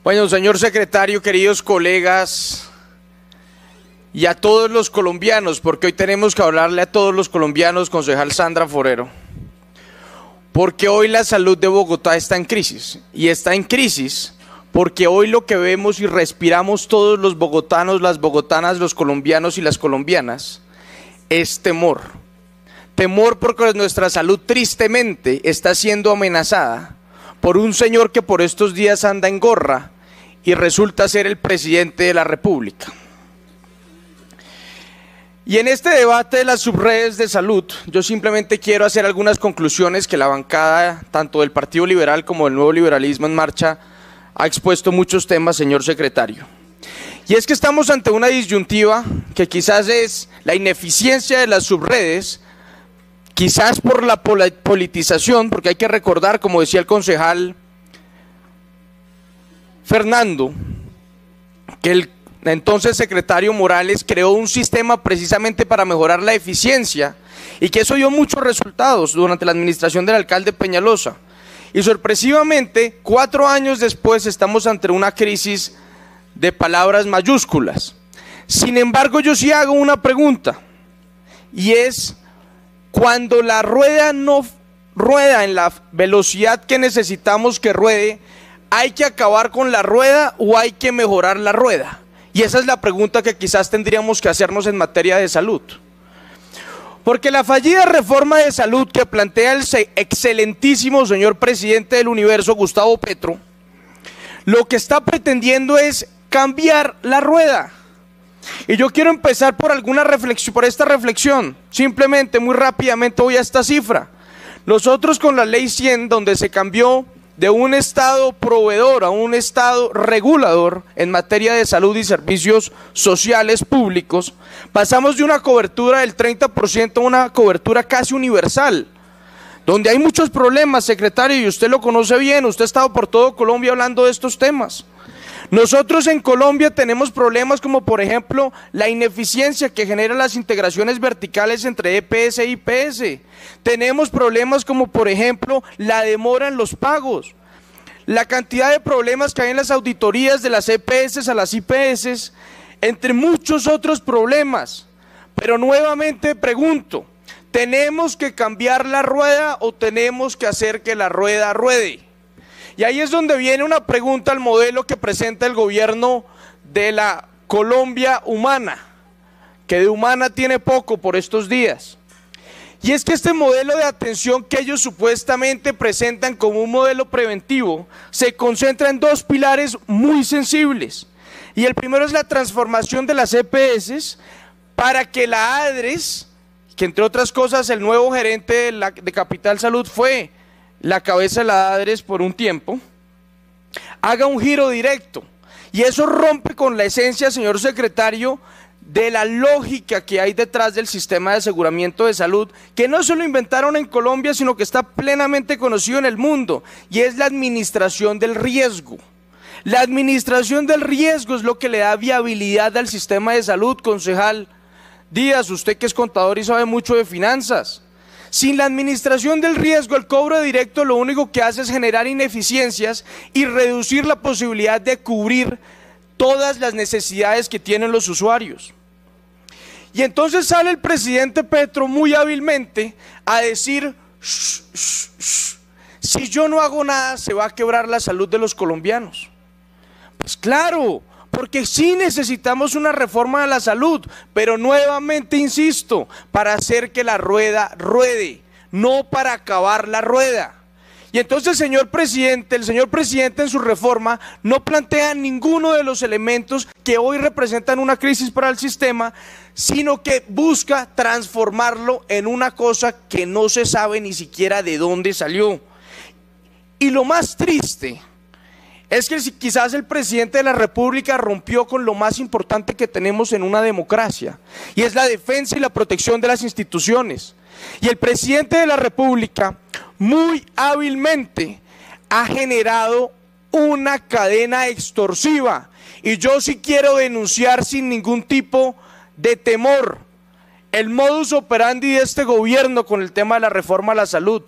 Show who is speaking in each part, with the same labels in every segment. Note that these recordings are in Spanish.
Speaker 1: Bueno, señor secretario, queridos colegas y a todos los colombianos, porque hoy tenemos que hablarle a todos los colombianos, concejal Sandra Forero, porque hoy la salud de Bogotá está en crisis, y está en crisis porque hoy lo que vemos y respiramos todos los bogotanos, las bogotanas, los colombianos y las colombianas, es temor. Temor porque nuestra salud tristemente está siendo amenazada por un señor que por estos días anda en gorra y resulta ser el presidente de la República. Y en este debate de las subredes de salud, yo simplemente quiero hacer algunas conclusiones que la bancada, tanto del Partido Liberal como del Nuevo Liberalismo en Marcha, ha expuesto muchos temas, señor secretario. Y es que estamos ante una disyuntiva que quizás es la ineficiencia de las subredes, quizás por la politización, porque hay que recordar, como decía el concejal Fernando, que el entonces secretario Morales creó un sistema precisamente para mejorar la eficiencia y que eso dio muchos resultados durante la administración del alcalde Peñalosa. Y sorpresivamente, 4 años después estamos ante una crisis de palabras mayúsculas. Sin embargo, yo sí hago una pregunta, y es: cuando la rueda no rueda en la velocidad que necesitamos que ruede, ¿hay que acabar con la rueda o hay que mejorar la rueda? Y esa es la pregunta que quizás tendríamos que hacernos en materia de salud. Porque la fallida reforma de salud que plantea el excelentísimo señor presidente del universo, Gustavo Petro, lo que está pretendiendo es cambiar la rueda. Y yo quiero empezar por esta reflexión. Simplemente, muy rápidamente voy a esta cifra. Nosotros con la ley 100, donde se cambió de un estado proveedor a un estado regulador en materia de salud y servicios sociales públicos, pasamos de una cobertura del 30% a una cobertura casi universal, donde hay muchos problemas, secretario, y usted lo conoce bien, usted ha estado por todo Colombia hablando de estos temas. Nosotros en Colombia tenemos problemas como, por ejemplo, la ineficiencia que generan las integraciones verticales entre EPS e IPS. Tenemos problemas como, por ejemplo, la demora en los pagos. La cantidad de problemas que hay en las auditorías de las EPS a las IPS, entre muchos otros problemas. Pero nuevamente pregunto, ¿tenemos que cambiar la rueda o tenemos que hacer que la rueda ruede? Y ahí es donde viene una pregunta al modelo que presenta el gobierno de la Colombia humana, que de humana tiene poco por estos días. Y es que este modelo de atención que ellos supuestamente presentan como un modelo preventivo, se concentra en 2 pilares muy sensibles. Y el primero es la transformación de las EPS para que la ADRES, que entre otras cosas el nuevo gerente de Capital Salud fue la cabeza de la ADRES por un tiempo, haga un giro directo. Y eso rompe con la esencia, señor secretario, de la lógica que hay detrás del sistema de aseguramiento de salud, que no se lo inventaron en Colombia, sino que está plenamente conocido en el mundo, y es la administración del riesgo. La administración del riesgo es lo que le da viabilidad al sistema de salud, concejal Díaz, usted que es contador y sabe mucho de finanzas. Sin la administración del riesgo, el cobro directo lo único que hace es generar ineficiencias y reducir la posibilidad de cubrir todas las necesidades que tienen los usuarios. Y entonces sale el presidente Petro muy hábilmente a decir: si yo no hago nada, se va a quebrar la salud de los colombianos. Pues claro, porque sí necesitamos una reforma de la salud, pero nuevamente insisto, para hacer que la rueda ruede, no para acabar la rueda. Y entonces el señor presidente en su reforma no plantea ninguno de los elementos que hoy representan una crisis para el sistema, sino que busca transformarlo en una cosa que no se sabe ni siquiera de dónde salió. Y lo más triste es que quizás el presidente de la República rompió con lo más importante que tenemos en una democracia, y es la defensa y la protección de las instituciones. Y el presidente de la República muy hábilmente ha generado una cadena extorsiva, y yo sí quiero denunciar sin ningún tipo de temor el modus operandi de este gobierno con el tema de la reforma a la salud.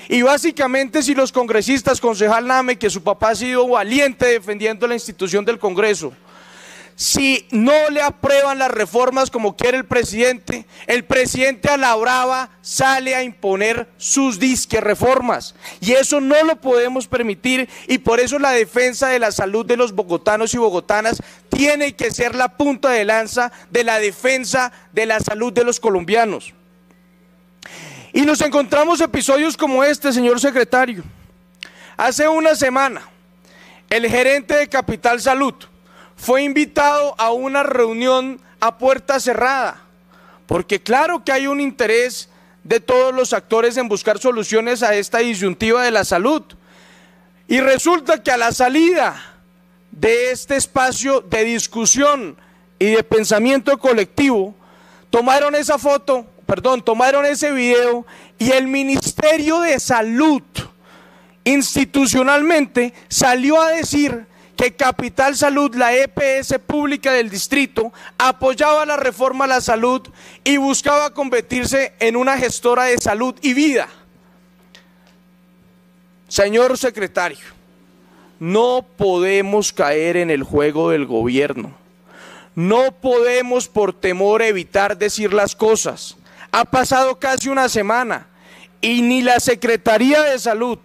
Speaker 1: Y básicamente, si los congresistas, concejal Name, que su papá ha sido valiente defendiendo la institución del Congreso, si no le aprueban las reformas como quiere el presidente a la brava sale a imponer sus disque reformas. Y eso no lo podemos permitir, y por eso la defensa de la salud de los bogotanos y bogotanas tiene que ser la punta de lanza de la defensa de la salud de los colombianos. Y nos encontramos episodios como este, señor secretario. Hace una semana, el gerente de Capital Salud fue invitado a una reunión a puerta cerrada, porque claro que hay un interés de todos los actores en buscar soluciones a esta disyuntiva de la salud. Y resulta que a la salida de este espacio de discusión y de pensamiento colectivo, tomaron ese video, y el Ministerio de Salud institucionalmente salió a decir que Capital Salud, la EPS pública del distrito, apoyaba la reforma a la salud y buscaba convertirse en una gestora de salud y vida. Señor secretario, no podemos caer en el juego del gobierno. No podemos por temor evitar decir las cosas. Ha pasado casi una semana y ni la Secretaría de Salud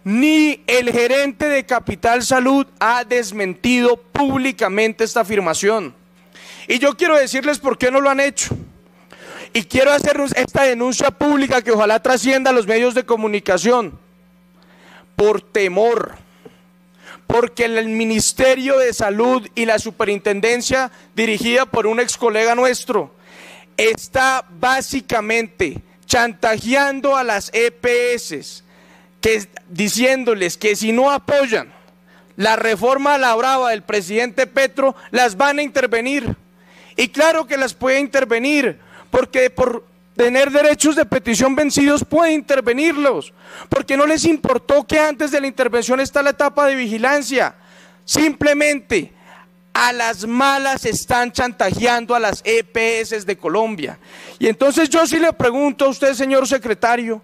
Speaker 1: ni el gerente de Capital Salud ha desmentido públicamente esta afirmación. Y yo quiero decirles por qué no lo han hecho. Y quiero hacer esta denuncia pública que ojalá trascienda a los medios de comunicación. Por temor. Porque el Ministerio de Salud y la superintendencia dirigida por un ex colega nuestro está básicamente chantajeando a las EPS, diciéndoles que si no apoyan la reforma a la brava del presidente Petro, las van a intervenir. Y claro que las puede intervenir, porque por tener derechos de petición vencidos puede intervenirlos, porque no les importó que antes de la intervención está la etapa de vigilancia. Simplemente a las malas están chantajeando a las EPS de Colombia. Y entonces yo sí le pregunto a usted, señor secretario,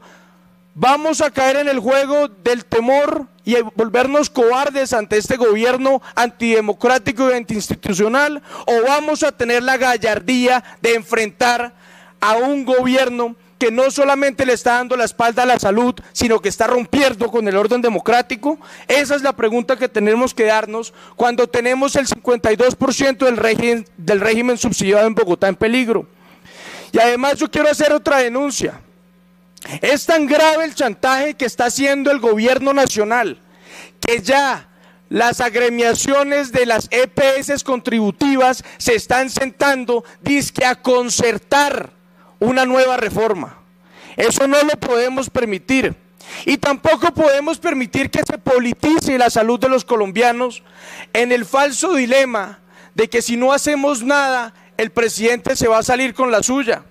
Speaker 1: ¿vamos a caer en el juego del temor y volvernos cobardes ante este gobierno antidemocrático y antiinstitucional? ¿O vamos a tener la gallardía de enfrentar a un gobierno que no solamente le está dando la espalda a la salud, sino que está rompiendo con el orden democrático? Esa es la pregunta que tenemos que darnos cuando tenemos el 52% del régimen subsidiado en Bogotá en peligro. Y además yo quiero hacer otra denuncia. Es tan grave el chantaje que está haciendo el gobierno nacional que ya las agremiaciones de las EPS contributivas se están sentando dizque a concertar una nueva reforma. Eso no lo podemos permitir. Y tampoco podemos permitir que se politice la salud de los colombianos en el falso dilema de que si no hacemos nada, el presidente se va a salir con la suya.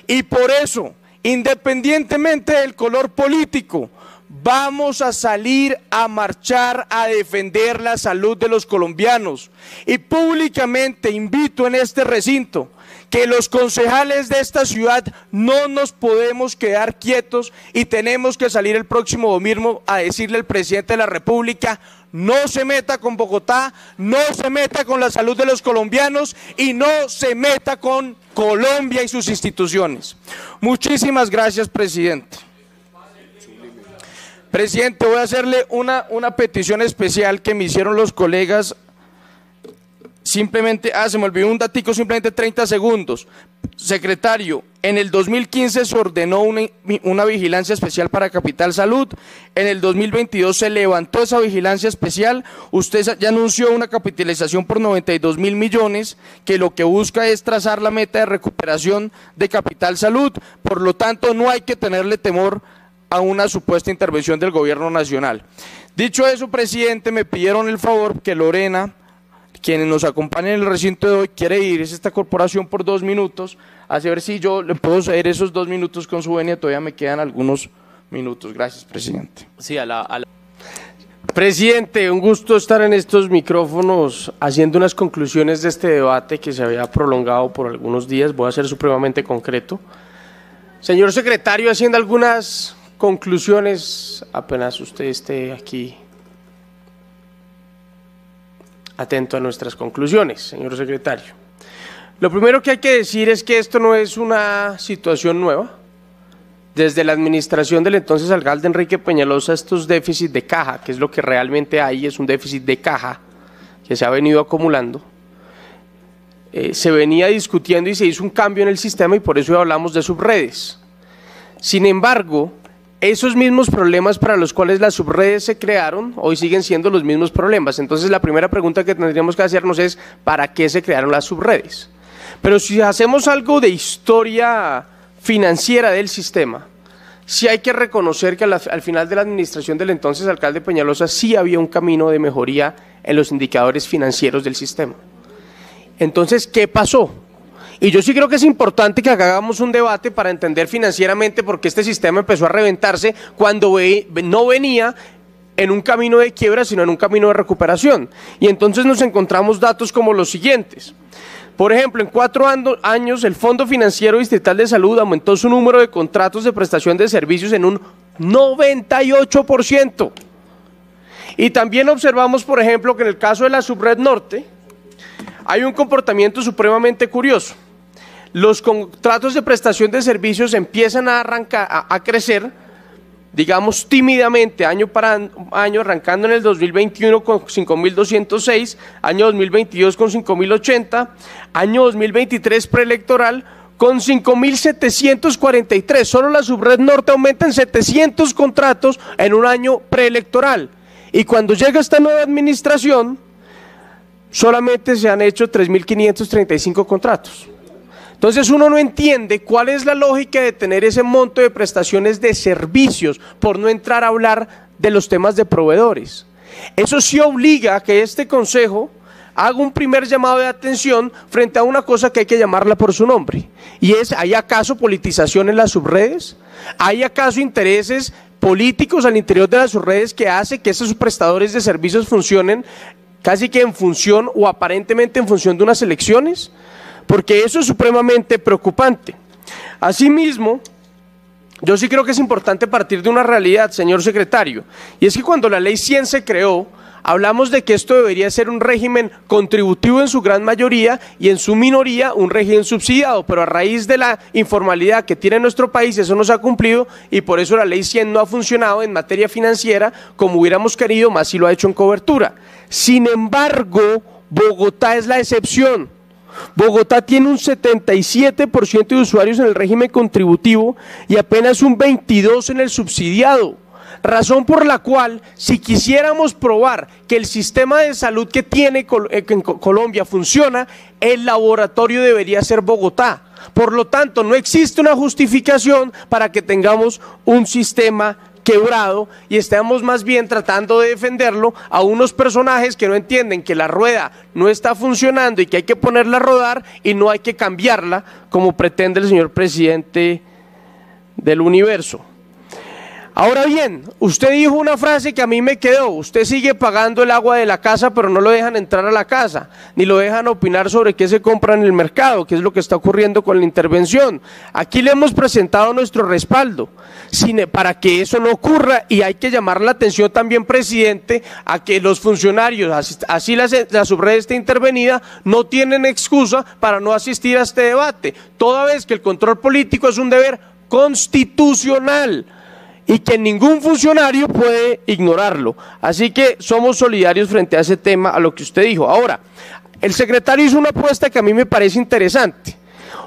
Speaker 1: Y por eso, independientemente del color político, vamos a salir a marchar a defender la salud de los colombianos. Y públicamente invito en este recinto que los concejales de esta ciudad no nos podemos quedar quietos y tenemos que salir el próximo domingo a decirle al presidente de la República: no se meta con Bogotá, no se meta con la salud de los colombianos y no se meta con Colombia y sus instituciones. Muchísimas gracias, presidente. Presidente, voy a hacerle una petición especial que me hicieron los colegas. Simplemente, se me olvidó un datico, simplemente 30 segundos. Secretario, en el 2015 se ordenó una vigilancia especial para Capital Salud, en el 2022 se levantó esa vigilancia especial, usted ya anunció una capitalización por 92.000 millones, que lo que busca es trazar la meta de recuperación de Capital Salud, por lo tanto no hay que tenerle temor a una supuesta intervención del gobierno nacional. Dicho eso, presidente, me pidieron el favor que Lorena, quienes nos acompañan en el recinto de hoy, quiere irse a esta corporación por 2 minutos, a ver si yo le puedo ceder esos 2 minutos con su venia, todavía me quedan algunos minutos. Gracias, presidente.
Speaker 2: Sí, Presidente, un gusto estar en estos micrófonos haciendo unas conclusiones de este debate que se había prolongado por algunos días. Voy a ser supremamente concreto. Señor secretario, haciendo algunas conclusiones apenas usted esté aquí atento a nuestras conclusiones, señor secretario. Lo primero que hay que decir es que esto no es una situación nueva. Desde la administración del entonces alcalde Enrique Peñalosa, estos déficits de caja, que es lo que realmente hay, es un déficit de caja que se ha venido acumulando, se venía discutiendo y se hizo un cambio en el sistema y por eso hablamos de subredes. Sin embargo, esos mismos problemas para los cuales las subredes se crearon, hoy siguen siendo los mismos problemas. Entonces la primera pregunta que tendríamos que hacernos es ¿para qué se crearon las subredes? Pero si hacemos algo de historia financiera del sistema, sí hay que reconocer que al final de la administración del entonces alcalde Peñalosa sí había un camino de mejoría en los indicadores financieros del sistema. Entonces, ¿qué pasó? Y yo sí creo que es importante que hagamos un debate para entender financieramente por qué este sistema empezó a reventarse cuando no venía en un camino de quiebra, sino en un camino de recuperación. Y entonces nos encontramos datos como los siguientes. Por ejemplo, en 4 años el Fondo Financiero Distrital de Salud aumentó su número de contratos de prestación de servicios en un 98%. Y también observamos, por ejemplo, que en el caso de la Subred Norte hay un comportamiento supremamente curioso. Los contratos de prestación de servicios empiezan a crecer, digamos tímidamente, año para año, arrancando en el 2021 con 5.206, año 2022 con 5.080, año 2023 preelectoral con 5.743. Solo la Subred Norte aumenta en 700 contratos en un año preelectoral. Y cuando llega esta nueva administración, solamente se han hecho 3.535 contratos. Entonces uno no entiende cuál es la lógica de tener ese monto de prestaciones de servicios, por no entrar a hablar de los temas de proveedores. Eso sí obliga a que este consejo haga un primer llamado de atención frente a una cosa que hay que llamarla por su nombre. Y es, ¿hay acaso politización en las subredes? ¿Hay acaso intereses políticos al interior de las subredes que hace que esos prestadores de servicios funcionen casi que en función o aparentemente en función de unas elecciones? Porque eso es supremamente preocupante. Asimismo, yo sí creo que es importante partir de una realidad, señor secretario, y es que cuando la Ley 100 se creó, hablamos de que esto debería ser un régimen contributivo en su gran mayoría y en su minoría un régimen subsidiado, pero a raíz de la informalidad que tiene nuestro país eso no se ha cumplido y por eso la Ley 100 no ha funcionado en materia financiera como hubiéramos querido, más si lo ha hecho en cobertura. Sin embargo, Bogotá es la excepción. Bogotá tiene un 77% de usuarios en el régimen contributivo y apenas un 22% en el subsidiado. Razón por la cual, si quisiéramos probar que el sistema de salud que tiene en Colombia funciona, el laboratorio debería ser Bogotá. Por lo tanto, no existe una justificación para que tengamos un sistema quebrado y estamos más bien tratando de defenderlo a unos personajes que no entienden que la rueda no está funcionando y que hay que ponerla a rodar y no hay que cambiarla como pretende el señor presidente del universo. Ahora bien, usted dijo una frase que a mí me quedó: usted sigue pagando el agua de la casa pero no lo dejan entrar a la casa, ni lo dejan opinar sobre qué se compra en el mercado, qué es lo que está ocurriendo con la intervención. Aquí le hemos presentado nuestro respaldo para que eso no ocurra y hay que llamar la atención también, presidente, a que los funcionarios, así la subred esté intervenida, no tienen excusa para no asistir a este debate, toda vez que el control político es un deber constitucional y que ningún funcionario puede ignorarlo. Así que somos solidarios frente a ese tema, a lo que usted dijo. Ahora, el secretario hizo una apuesta que a mí me parece interesante.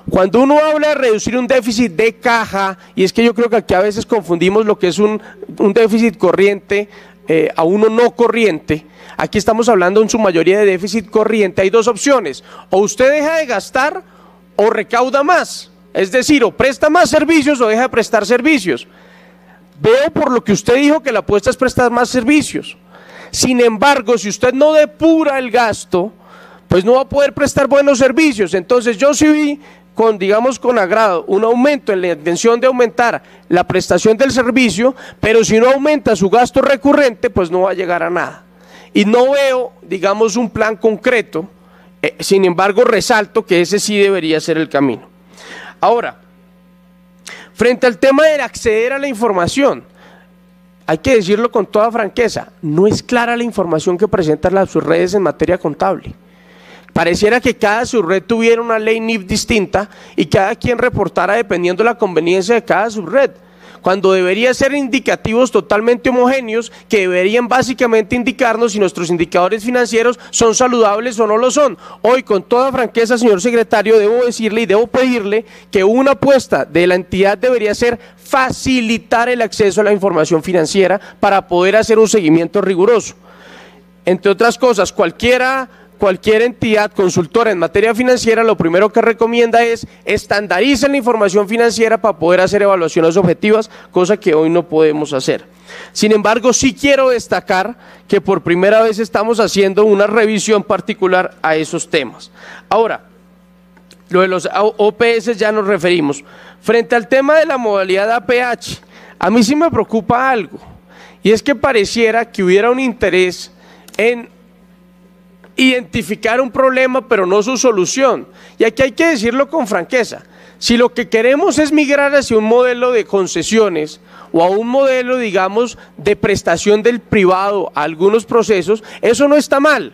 Speaker 2: Cuando uno habla de reducir un déficit de caja, y es que yo creo que aquí a veces confundimos lo que es un déficit corriente a uno no corriente. Aquí estamos hablando en su mayoría de déficit corriente. Hay dos opciones: o usted deja de gastar o recauda más, es decir, o presta más servicios o deja de prestar servicios. Veo por lo que usted dijo que la apuesta es prestar más servicios. Sin embargo, si usted no depura el gasto, pues no va a poder prestar buenos servicios. Entonces yo sí vi digamos con agrado un aumento en la intención de aumentar la prestación del servicio, pero si no aumenta su gasto recurrente, pues no va a llegar a nada. Y no veo, digamos, un plan concreto, sin embargo resalto que ese sí debería ser el camino. Ahora, Frente al tema del acceder a la información, hay que decirlo con toda franqueza, no es clara la información que presentan las subredes en materia contable. Pareciera que cada subred tuviera una ley NIF distinta y cada quien reportara dependiendo de la conveniencia de cada subred, cuando debería ser indicativos totalmente homogéneos que deberían básicamente indicarnos si nuestros indicadores financieros son saludables o no lo son. Hoy, con toda franqueza, señor secretario, debo decirle y debo pedirle que una apuesta de la entidad debería ser facilitar el acceso a la información financiera para poder hacer un seguimiento riguroso. Entre otras cosas, cualquier entidad consultora en materia financiera lo primero que recomienda es estandarizar la información financiera para poder hacer evaluaciones objetivas, cosa que hoy no podemos hacer. Sin embargo, sí quiero destacar que por primera vez estamos haciendo una revisión particular a esos temas. Ahora, lo de los OPS ya nos referimos. Frente al tema de la modalidad APH, a mí sí me preocupa algo, y es que pareciera que hubiera un interés en identificar un problema pero no su solución, y aquí hay que decirlo con franqueza, si lo que queremos es migrar hacia un modelo de concesiones o a un modelo, digamos, de prestación del privado a algunos procesos, eso no está mal,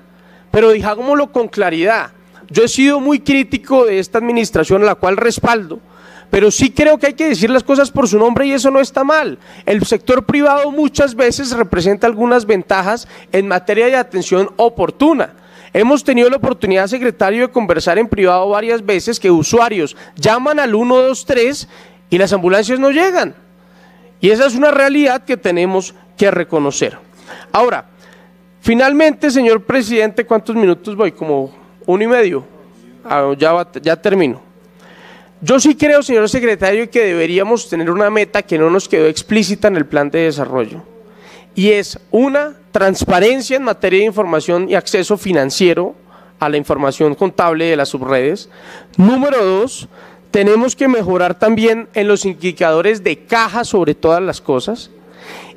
Speaker 2: pero digámoslo con claridad. Yo he sido muy crítico de esta administración, a la cual respaldo, pero sí creo que hay que decir las cosas por su nombre y eso no está mal. El sector privado muchas veces representa algunas ventajas en materia de atención oportuna. Hemos tenido la oportunidad, secretario, de conversar en privado varias veces que usuarios llaman al 123 y las ambulancias no llegan. Y esa es una realidad que tenemos que reconocer. Ahora, finalmente, señor presidente, ¿cuántos minutos voy? Como 1,5. Ya termino. Yo sí creo, señor secretario, que deberíamos tener una meta que no nos quedó explícita en el plan de desarrollo. Y es una transparencia en materia de información y acceso financiero a la información contable de las subredes. Número 2, tenemos que mejorar también en los indicadores de caja sobre todas las cosas.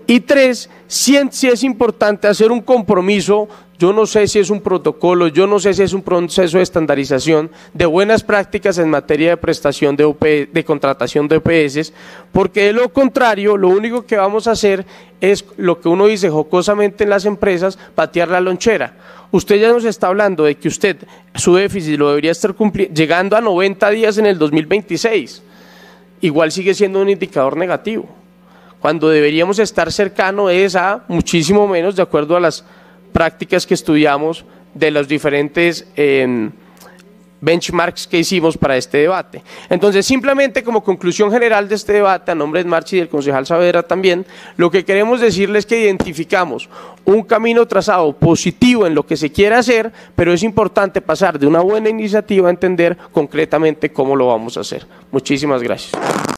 Speaker 2: Y 3, sí es importante hacer un compromiso, yo no sé si es un protocolo, yo no sé si es un proceso de estandarización de buenas prácticas en materia de prestación de contratación de OPS, porque de lo contrario, lo único que vamos a hacer es lo que uno dice jocosamente en las empresas, patear la lonchera. Usted ya nos está hablando de que usted, su déficit lo debería estar llegando a 90 días en el 2026, igual sigue siendo un indicador negativo, cuando deberíamos estar cercano es a muchísimo menos, de acuerdo a las prácticas que estudiamos de los diferentes benchmarks que hicimos para este debate. Entonces, simplemente como conclusión general de este debate, a nombre de Marchi y del concejal Saavedra también, lo que queremos decirles es que identificamos un camino trazado positivo en lo que se quiere hacer, pero es importante pasar de una buena iniciativa a entender concretamente cómo lo vamos a hacer. Muchísimas gracias.